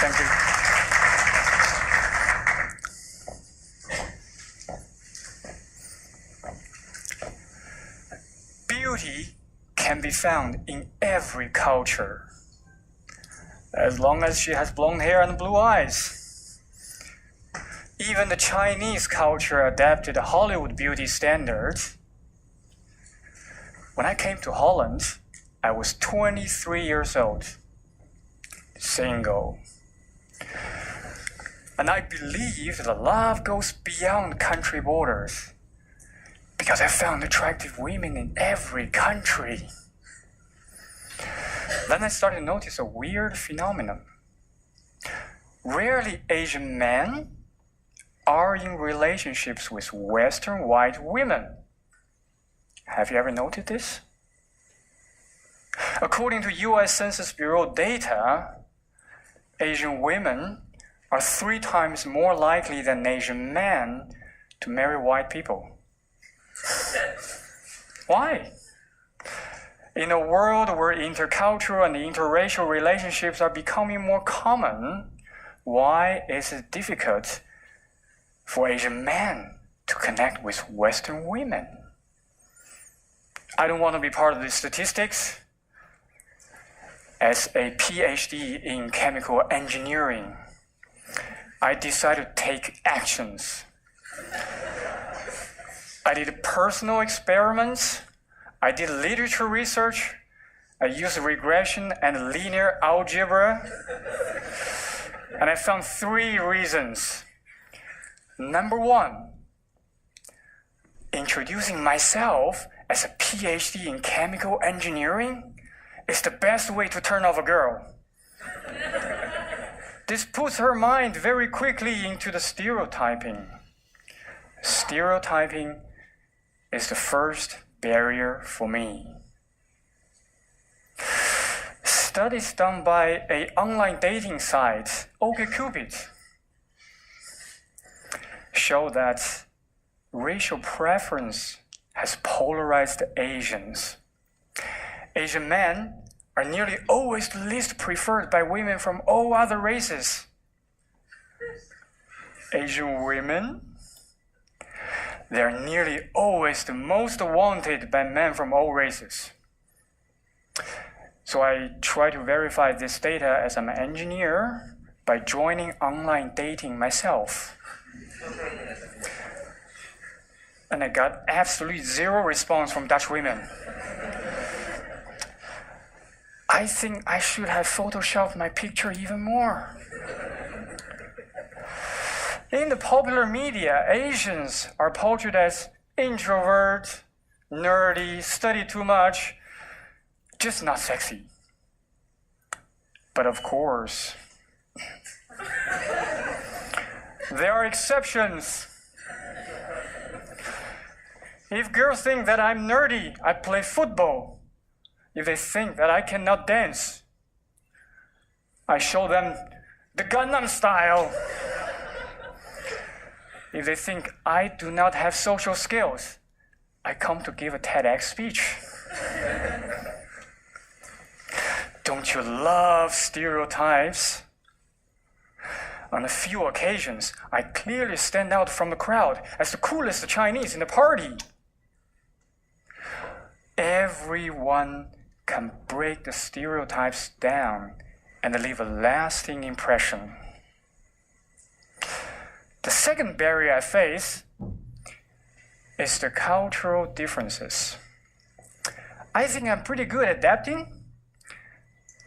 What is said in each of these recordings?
Thank you. Beauty can be found in every culture, as long as she has blonde hair and blue eyes. Even the Chinese culture adapted Hollywood beauty standards. When I came to Holland, I was 23 years old, single. And I believe that love goes beyond country borders, because I found attractive women in every country. Then I started to notice a weird phenomenon. Rarely Asian men are in relationships with Western white women. Have you ever noted this? According to US Census Bureau data, Asian women are 3 times more likely than Asian men to marry white people. Why? In a world where intercultural and interracial relationships are becoming more common, why is it difficult for Asian men to connect with Western women? I don't want to be part of the statistics. As a PhD in chemical engineering, I decided to take actions. I did personal experiments, I did literature research, I used regression and linear algebra, and I found 3 reasons. Number 1, introducing myself as a PhD in chemical engineering is the best way to turn off a girl. This puts her mind very quickly into the stereotyping. Stereotyping is the first barrier for me. Studies done by an online dating site, OkCupid, show that racial preference has polarized Asians. Asian men are nearly always the least preferred by women from all other races. Asian women, they are nearly always the most wanted by men from all races. So I try to verify this data as an engineer by joining online dating myself. And I got absolutely 0 response from Dutch women. I think I should have photoshopped my picture even more. In the popular media, Asians are portrayed as introvert, nerdy, study too much, just not sexy. But of course, there are exceptions. If girls think that I'm nerdy, I play football. If they think that I cannot dance, I show them the Gangnam Style. If they think I do not have social skills, I come to give a TEDx speech. Don't you love stereotypes? On a few occasions, I clearly stand out from the crowd as the coolest Chinese in the party. Everyone can break the stereotypes down and leave a lasting impression. The second barrier I face is the cultural differences. I think I'm pretty good at adapting.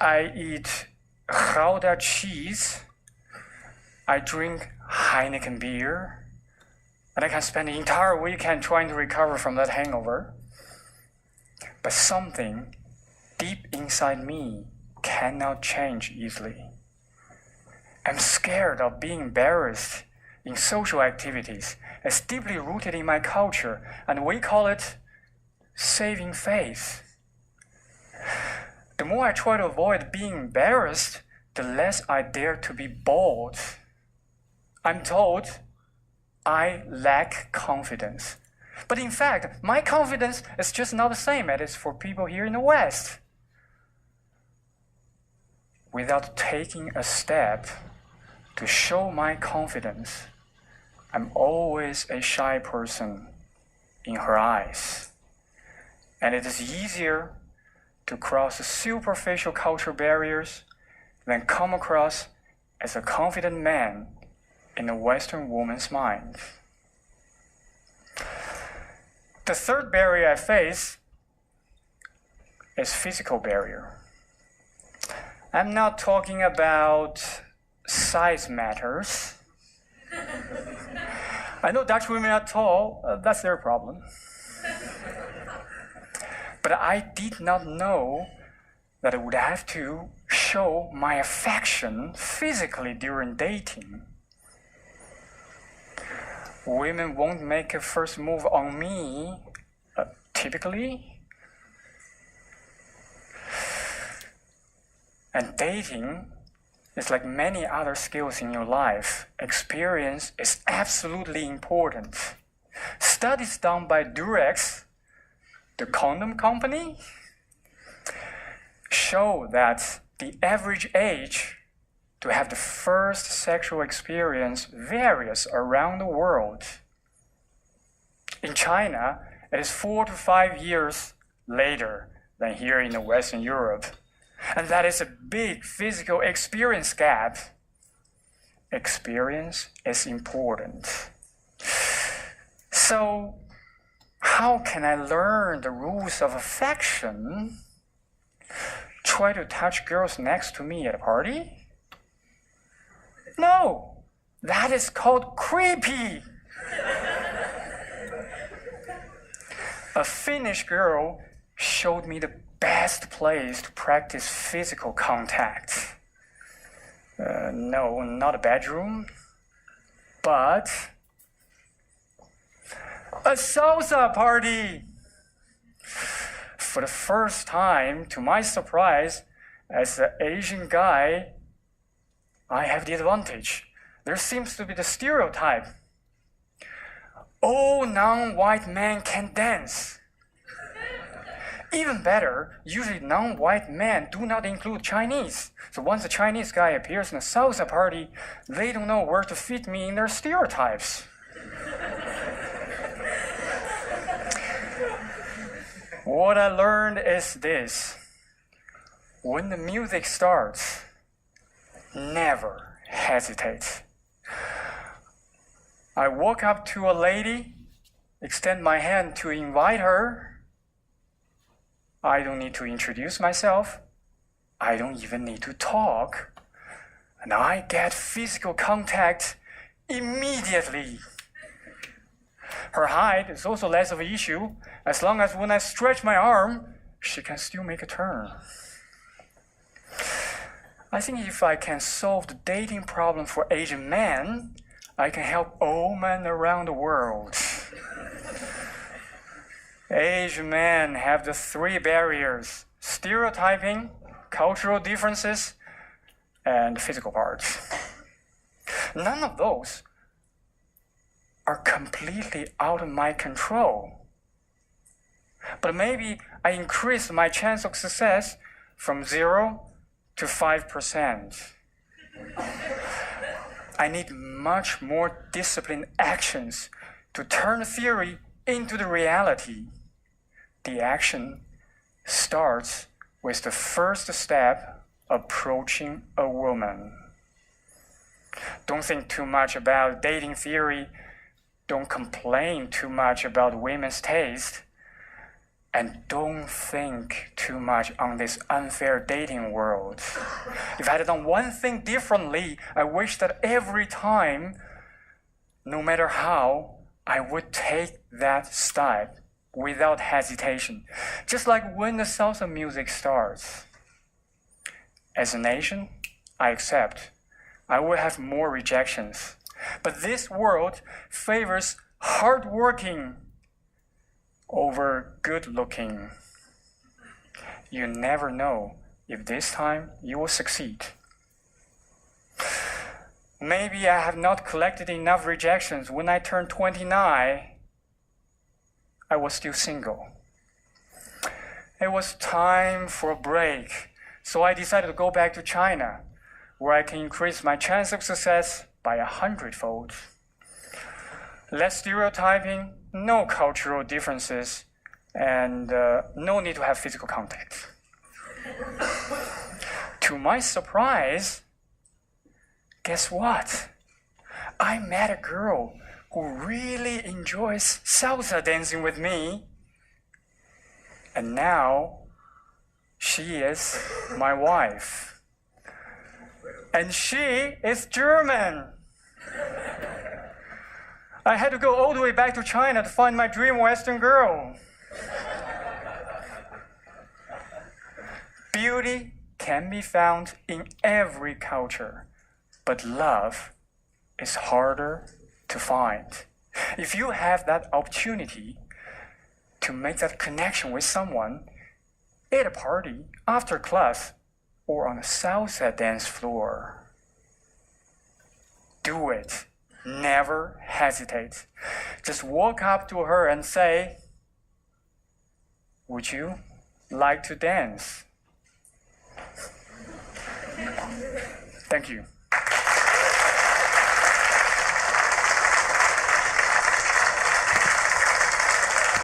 I eat Gouda cheese, I drink Heineken beer, and I can spend the entire weekend trying to recover from that hangover. But something deep inside me cannot change easily. I'm scared of being embarrassed in social activities. It's deeply rooted in my culture, and we call it saving face. The more I try to avoid being embarrassed, the less I dare to be bold. I'm told I lack confidence. But in fact, my confidence is just not the same as it is for people here in the West. without taking a step to show my confidence, I'm always a shy person in her eyes. And it is easier to cross superficial cultural barriers than come across as a confident man in a Western woman's mind. The third barrier I face is physical barrier. I'm not talking about size matters. I know Dutch women are tall, that's their problem. But I did not know that I would have to show my affection physically during dating. Women won't make a first move on me, typically. And dating is like many other skills in your life. Experience is absolutely important. Studies done by Durex, the condom company, show that the average age to have the first sexual experience varies around the world. In China, it is 4 to 5 years later than here in the Western Europe. And that is a big physical experience gap. Experience is important. So, how can I learn the rules of affection? Try to touch girls next to me at a party? No, that is called creepy. A Finnish girl showed me the best place to practice physical contact. No, not a bedroom, but a salsa party. For the first time, to my surprise, as an Asian guy, I have the advantage. There seems to be the stereotype. All non-white men can dance. Even better, usually non-white men do not include Chinese. So once a Chinese guy appears in a salsa party, they don't know where to fit me in their stereotypes. What I learned is this. When the music starts, never hesitate. I walk up to a lady, extend my hand to invite her. I don't need to introduce myself. I don't even need to talk. And I get physical contact immediately. Her height is also less of an issue, as long as when I stretch my arm, she can still make a turn. I think if I can solve the dating problem for Asian men, I can help all men around the world. Asian men have the 3 barriers: stereotyping, cultural differences, and physical parts. None of those are completely out of my control. But maybe I increased my chance of success from 0 to 5%. I need much more disciplined actions to turn theory into the reality. The action starts with the first step, approaching a woman. Don't think too much about dating theory. Don't complain too much about women's taste. And don't think too much on this unfair dating world. If I had done one thing differently, I wish that every time, no matter how, I would take that step without hesitation. Just like when the salsa music starts. As a nation, I accept. I will have more rejections. But this world favors hardworking over good-looking. You never know if this time you will succeed. Maybe I have not collected enough rejections. When I turned 29, I was still single. It was time for a break, So I decided to go back to China, where I can increase my chance of success by 100-fold. Less stereotyping, no cultural differences, and no need to have physical contact. To my surprise, guess what? I met a girl who really enjoys salsa dancing with me. And now, she is my wife. And she is German. I had to go all the way back to China to find my dream Western girl. Beauty can be found in every culture, but love is harder to find. If you have that opportunity to make that connection with someone at a party, after class, or on a salsa dance floor, do it. Never hesitate. Just walk up to her and say, "Would you like to dance?" Thank you.